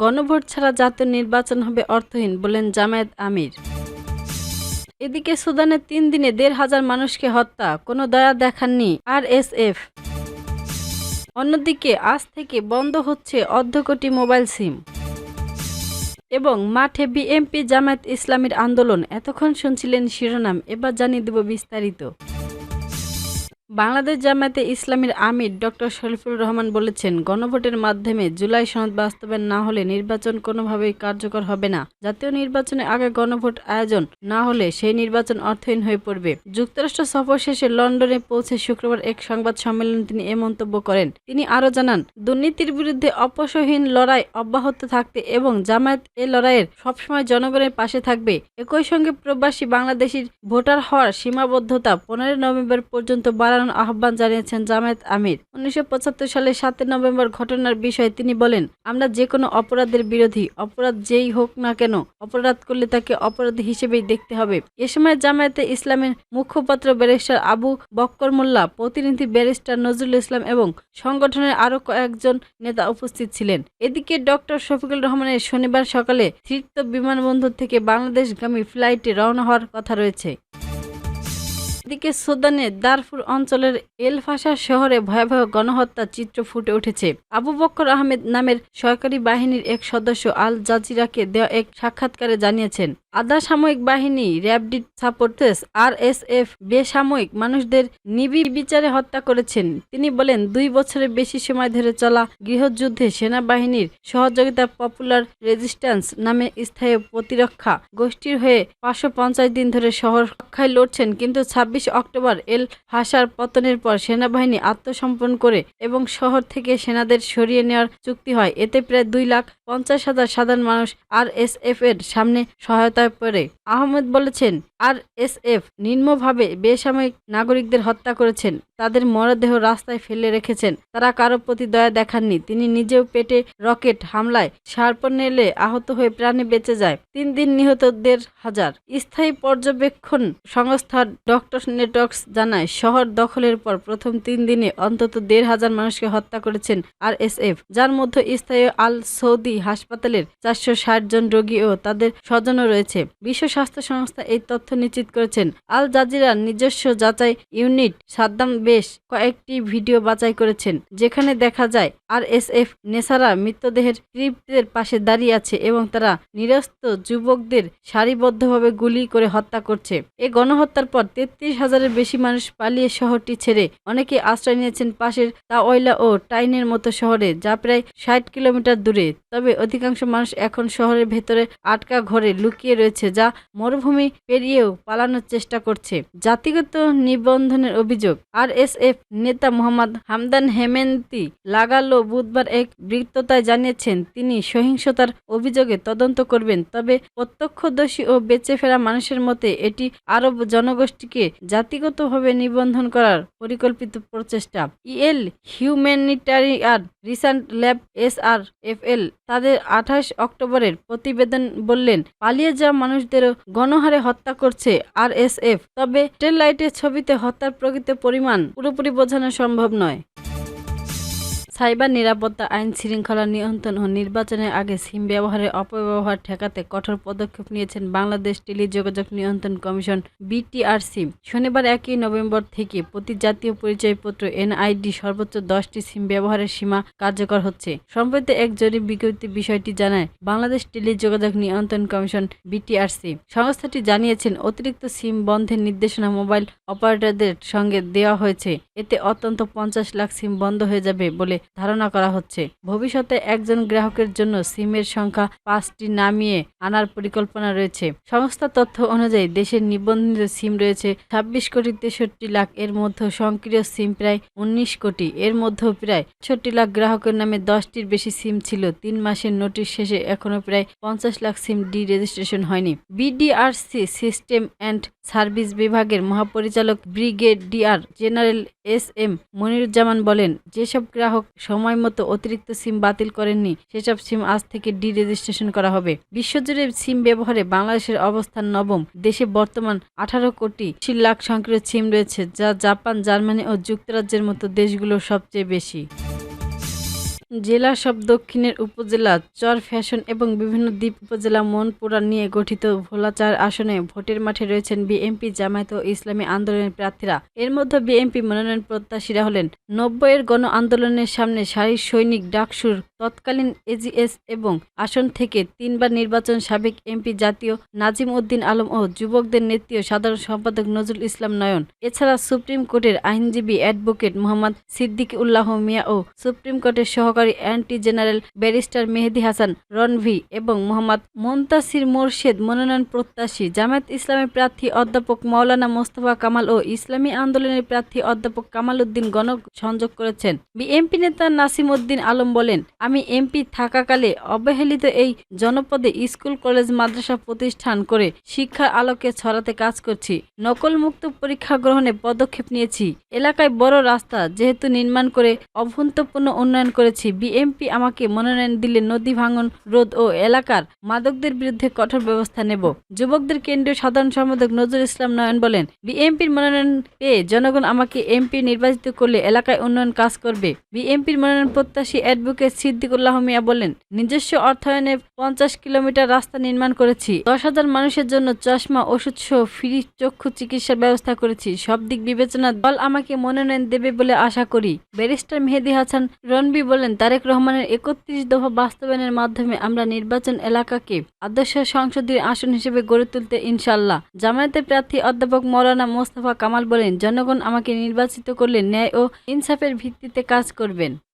গণভোট ছাড়া জাতীয় নির্বাচন হবে অর্থহীন বললেন জামায়াত আমির। এদিকে সুদানে 3 দিনে 1,500 মানুষকে হত্যা, কোনো দয়া দেখাননি আরএসএফ। অন্যদিকে আজ থেকে বন্ধ হচ্ছে অর্ধকোটি মোবাইল সিম। এবং মাঠে বিএনপি জামায়াত ইসলামীর আন্দোলন। এতক্ষণ শুনছিলেন শিরোনাম, এবার জানিয়ে দেব বিস্তারিত। বাংলাদেশ জামায়াতে ইসলামীর আমির ডক্টর শরীফুর রহমান বলেছেন, গণভোটের মাধ্যমে জুলাই সনদ বাস্তবায়ন না হলে নির্বাচন কোনোভাবেই কার্যকর হবে না। জাতীয় নির্বাচনের আগে গণভোট আয়োজন না হলে সেই নির্বাচন অর্থহীন হয়ে পড়বে। যুক্তরাষ্ট্র সফর শেষে লন্ডনে পৌঁছে শুক্রবার এক সংবাদ সম্মেলনে তিনি এ মন্তব্য করেন। তিনি আরও জানান, দুর্নীতির বিরুদ্ধে অপসহীন লড়াই অব্যাহত থাকতে এবং জামায়াত এ লড়াইয়ের সবসময় জনগণের পাশে থাকবে। একই সঙ্গে প্রবাসী বাংলাদেশির ভোটার হওয়ার সীমাবদ্ধতা 15 নভেম্বর পর্যন্ত বাড়ানোর আহ্বান জানিয়েছেন জামায়াত আমির। 1975 সালের 7 নভেম্বর ঘটনার বিষয়ে তিনি বলেন, আমরা যে কোনো অপরাধের বিরোধী। অপরাধ যেই হোক না কেন, অপরাধ করলে তাকে অপরাধী হিসেবেই দেখতে হবে। এ সময় জামায়াতে ইসলামের মুখপাত্র ব্যারিস্টার আবু বক্কর মোল্লা, প্রতিনিধি ব্যারিস্টার নজরুল ইসলাম এবং সংগঠনের আরও কয়েকজন নেতা উপস্থিত ছিলেন। এদিকে ডক্টর শফিকুল রহমানের শনিবার সকালে তৃতীয় বিমানবন্দর থেকে বাংলাদেশগামী ফ্লাইটে রওনা হওয়ার কথা রয়েছে। এদিকে সুদানের দারফুর অঞ্চলের এল ফাশার শহরে ভয়াবহ গণহত্যার চিত্র ফুটে উঠেছে। আবু বক্কর আহমেদ নামের সরকারি বাহিনীর এক সদস্য আল জাজিরাকে দেওয়া এক সাক্ষাৎকারে জানিয়েছেন, আধা সামরিক বাহিনী র্যাপিড সাপোর্টস আরএসএফ বেসামরিক মানুষদের নির্বিচারে হত্যা করেছেন। তিনি বলেন, 2 বছরের বেশি সময় ধরে চলা গৃহযুদ্ধে সেনাবাহিনীর সহযোগিতা পপুলার রেজিস্ট্যান্স নামে স্থায়ী প্রতিরক্ষা গোষ্ঠীর হয়ে 550 দিন ধরে শহর রক্ষায় লড়ছেন। কিন্তু 26 অক্টোবর এল ফাশার পতনের পর সেনাবাহিনী আত্মসমর্পণ করে এবং শহর থেকে সেনাদের সরিয়ে নেওয়ার চুক্তি হয়। এতে প্রায় 2,50,000 সাধারণ মানুষ আরএসএফ এর সামনে সহায়তায় পড়ে। আহমেদ বলেছেন, আরএসএফ নির্মমভাবে বেসামরিক নাগরিকদের হত্যা করেছেন, তাদের মরদেহ রাস্তায় ফেলে রেখেছেন। তারা কারো প্রতি দয়া দেখাননি। তিনি নিজেও পেটে রকেট হামলায় শারপনেলে আহত হয়ে প্রাণে বেঁচে যায়। 3 দিন নিহত 1,500। স্থায়ী পর্যবেক্ষণ সংস্থা ডক্টর নেটওয়ার্কস জানায়, শহর দখলের পর প্রথম 3 দিনে অন্তত 1,500 মানুষকে হত্যা করেছেন আরএসএফ, যার মধ্যে স্থায়ী আল সৌদি হাসপাতালের 460 জন রোগী ও তাদের স্বজনও রয়েছে। বিশ্ব স্বাস্থ্য সংস্থা এই তথ্য নিশ্চিত করেছেন। আল জাজিরার নিজস্ব যাচাই ইউনিট সাদ্দাম বেশ কয়েকটি ভিডিও বাছাই করেছেন, যেখানে দেখা যায় আরএসএফ নেসারা মৃতদেহের ক্রিপ্টের পাশে দাঁড়িয়ে আছে এবং তারা নিরস্ত্র যুবকদের সারিবদ্ধভাবে গুলি করে হত্যা করছে। এই গণহত্যার পর 33,000-এর বেশি মানুষ পালিয়ে শহরটি ছেড়ে অনেকে আশ্রয় নিয়েছেন পাশের তাওয়াইলা ও টাইনের মতো শহরে, যা প্রায় 60 কিলোমিটার দূরে। তবে অধিকাংশ মানুষ এখন শহরের ভেতরে আটকা ঘরে লুকিয়ে রয়েছে, যা মরুভূমি পেরিয়েও পালানোর চেষ্টা করছে। জাতিগত নিবন্ধনের অভিযোগ। আরএসএফ নেতা মোহাম্মদ হামদান হেমেন্তি লাগালো বুধবার এক বক্তৃতায় জানিয়েছেন, তিনি সহিংসতার অভিযোগে তদন্ত করবেন। তবে প্রত্যক্ষদর্শী ও বেঁচে ফেরা মানুষের মতে এটি আরব জনগোষ্ঠীকে জাতিগতভাবে নিবন্ধন করার পরিকল্পিত প্রচেষ্টা। ইএল হিউম্যানিটারিয়ান রিসার্চ ল্যাব এসআরএফএল তাদের 28 অক্টোবরের প্রতিবেদন বললেন, পালিয়ে যাওয়া মানুষদেরও গণহারে হত্যা করছে আরএসএফ। তবে স্যাটেলাইটের ছবিতে হত্যার প্রকৃত পরিমাণ পুরোপুরি বোঝানো সম্ভব নয়। সাইবার নিরাপত্তা আইন শৃঙ্খলা নিয়ন্ত্রণ ও নির্বাচনের আগে সিম ব্যবহারের অপব্যবহার ঠেকাতে কঠোর পদক্ষেপ নিয়েছেন বাংলাদেশ টেলিযোগাযোগ নিয়ন্ত্রণ কমিশন বিটিআরসি। শনিবার 1 নভেম্বর থেকে প্রতি জাতীয় পরিচয়পত্র এনআইডি সর্বোচ্চ 10টি সিম ব্যবহারের সীমা কার্যকর হচ্ছে। সম্প্রতি এক জরিপ বিজ্ঞপ্তি বিষয়টি জানায় বাংলাদেশ টেলিযোগাযোগ নিয়ন্ত্রণ কমিশন বিটিআরসি। সংস্থাটি জানিয়েছেন, অতিরিক্ত সিম বন্ধের নির্দেশনা মোবাইল অপারেটরদের সঙ্গে দেওয়া হয়েছে। এতে অন্তত 50 লাখ সিম বন্ধ হয়ে যাবে বলে ধারণা করা হচ্ছে। ভবিষ্যতে একজন গ্রাহকের জন্য সিমের সংখ্যা 5টি নামিয়ে আনার পরিকল্পনা রয়েছে। সংস্থা তথ্য অনুযায়ী দেশের নিবন্ধিত সিম রয়েছে 26,63,00,000। এর মধ্যে সক্রিয় সিম প্রায় 19 কোটি। এর মধ্যে প্রায় 66 লাখ গ্রাহকের নামে 10টির বেশি সিম ছিল। 3 মাসের নোটিশ শেষে এখনো প্রায় 50 লাখ সিম রেজিস্ট্রেশন হয়নি। বিডিআরসি সিস্টেম অ্যান্ড সার্ভিস বিভাগের মহাপরিচালক ব্রিগেডিয়ার জেনারেল এস.এম. মনিরুজ্জামান বলেন, যেসব গ্রাহক সময় মতো অতিরিক্ত সিম বাতিল করেননি সেসব সিম আজ থেকে রেজিস্ট্রেশন করা হবে। বিশ্বজুড়ে সিম ব্যবহারে বাংলাদেশের অবস্থান নবম। দেশে বর্তমান 18,80,00,000 সক্রিয় সিম রয়েছে, যা জাপান, জার্মানি ও যুক্তরাজ্যের মতো দেশগুলোর সবচেয়ে বেশি। জেলা সব দক্ষিণের উপজেলা, চর, ফ্যাশন এবং বিভিন্ন দ্বীপ উপজেলা মনপুরা নিয়ে গঠিত ভোলা ৪ আসনে ভোটের মাঠে রয়েছেন বিএনপি, জামায়াত ও ইসলামী আন্দোলনের প্রার্থীরা। এর মধ্যে বিএনপি মনোনয়ন প্রত্যাশীরা হলেন ৯০-এর গণ আন্দোলনের সামনে সারির সৈনিক ডাকসুর তৎকালীন এজিএস এবং আসন থেকে ৩ বার নির্বাচন সাবেক এমপি জাতীয় নাজিম উদ্দিন আলম ও যুবকদের নেত্রী ও সাধারণ সম্পাদক নজরুল ইসলাম নয়ন। এছাড়া সুপ্রিম কোর্টের আইনজীবী অ্যাডভোকেট মোহাম্মদ সিদ্দিক উল্লাহ মিয়া ও সুপ্রিম কোর্টের সহকারী অ্যান্টি জেনারেল ব্যারিস্টার মেহেদী হাসান রনভি এবং মোহাম্মদ মুনতাসির মোরশেদ মনোনয়ন প্রত্যাশী। জামায়াত ইসলামের প্রার্থী অধ্যাপক মাওলানা মোস্তফা কামাল ও ইসলামী আন্দোলনের প্রার্থী অধ্যাপক কামাল উদ্দিন গণসংযোগ করেছেন। বিএনপি নেতা নাসিম উদ্দিন আলম বলেন, আমি এমপি থাকাকালে অবহেলিত এই জনপদে স্কুল, কলেজ, মাদ্রাসা প্রতিষ্ঠান করে শিক্ষার আলোকে ছড়াতে কাজ করছি। নকলমুক্ত পরীক্ষা গ্রহণে পদক্ষেপ নিয়েছি। এলাকায় বড় রাস্তা যেহেতু নির্মাণ করে অভূতপূর্ণ উন্নয়ন করেছি। বিএনপি আমাকে মনোনয়ন দিলে নদী ভাঙন রোধ ও এলাকার মাদকদের বিরুদ্ধে কঠোর ব্যবস্থা নেব। যুবকদের কেন্দ্রীয় সাধারণ সম্পাদক নজরুল ইসলাম নয়ন বলেন, বিএনপির মনোনয়ন পেয়ে জনগণ আমাকে এমপি নির্বাচিত করলে এলাকায় উন্নয়ন কাজ করবে। বিএনপির মনোনয়ন প্রত্যাশী অ্যাডভোকেট সিদ্দিক উল্লাহ মিয়া বলেন, নিজস্ব অর্থায়নে ৫০ কিলোমিটার রাস্তা নির্মাণ করেছি। ১০,০০০ মানুষের জন্য চশমা, ওষুধ সহ ফ্রি চক্ষু চিকিৎসার ব্যবস্থা করেছি। সব দিক বিবেচনা দল আমাকে মনোনয়ন দেবে বলে আশা করি। ব্যারিস্টার মেহেদী হাসান রনবি বলেন, তারেক রহমানের ৩১ দফা বাস্তবায়নের মাধ্যমে আমরা নির্বাচন এলাকাকে আদর্শ সংসদীয় আসন হিসেবে গড়ে তুলতে ইনশাআল্লাহ। জামায়াতের প্রার্থী অধ্যাপক মাওলানা মোস্তফা কামাল বলেন, জনগণ আমাকে নির্বাচিত করলে ন্যায় ও ইনসাফের ভিত্তিতে কাজ করবেন।